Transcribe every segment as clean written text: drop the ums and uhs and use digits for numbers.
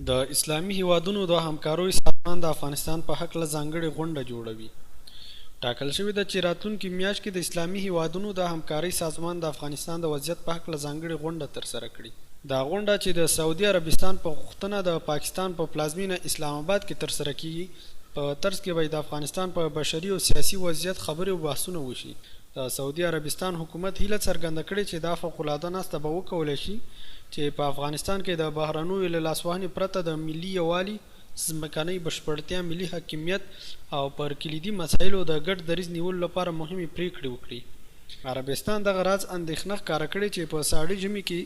د اسلامي هیوادونو د همکاروي سازمان د افغانستان په حق له ځانګړې غونډه جوړوي. ټاکل شوې ده چې راتلونکي میاشت کې د اسلامي هیوادونو د همکارۍ سازمان د افغانستان د وضعیت په حق له ځانګړې غونډه ترسره کړي. دا غونډه چې د سعودي عربستان په غوښتنه د پاکستان په پلازمینه اسلام آباد کې ترسره کیږي، په طرز کې به د افغانستان په بشري او سیاسي وضعیت خبرې او بحثونه وشي. د سعودي عربستان حکومت هیله څرګنده کړې چې دا فوق‌العاده ناسته به وکولی شي چې په افغانستان کې د بهرنیو له لاسوهنې پرته د ملي یووالي، ځمکنۍ بشپړتیا، ملي حاکمیت او پر کلیدي مسایلو د ګډ دریځ نیولو لپاره مهمې پریکړې وکړي. عربستان دغه راز اندېښنه ښکاره کړې چې په ساړه ژمي کې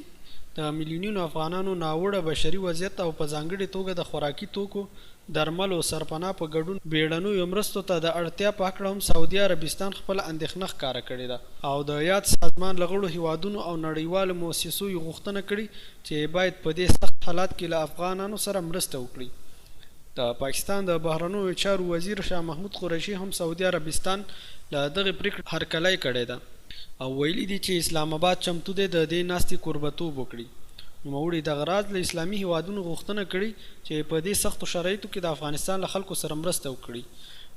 د میلیونونو افغانانو ناوړه بشري وضعیت او په ځانګړې توګه د خوراکي توکو، درملو، سرپناه په ګډون بیړنیو مرستو ته د اړتیا په هکله هم سعودي عربستان خپله اندېښنه ښکاره کړې ده او د یاد سازمان له غړو هیوادونو او نړیوالو موسسو یې غوښتنه کړې چې باید په دې سخت حالات کې له افغانانو سره مرسته وکړي. د پاکستان د بهرنیو چارو وزیر شاه محمود قریشي هم سعودي عربستان له دغې پریکړې هرکلی کړی ده او ویلي دي چې اسلام آباد چمتو دی د دې ناستې کوربتوب وکړي. نوموړي دغه راز له اسلامي هیوادونو غوښتنه کړې چې په دې سختو شرایطو کې د افغانستان له خلکو سره مرسته وکړي.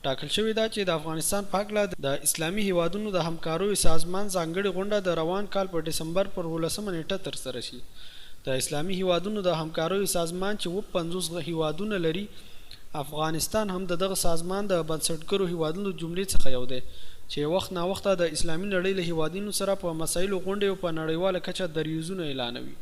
ټاکل شوې ده چې د افغانستان په هکله د اسلامي هیوادونو د همکاریو سازمان ځانګړې غونډه د روان کال په ډسمبر پر 18 نیټه ترسره شي. د اسلامي هیوادونو د همکاریو سازمان چې 50 هیوادونه لري، افغانستان هم دغه سازمان د بنسټګرو هیوادونو جملې څخه یو دی چې وخت نا وخته د اسلامي نړۍ له هیوادونو سره په مسایلو غونډې او په نړیواله کچه دریځونه اعلانوي.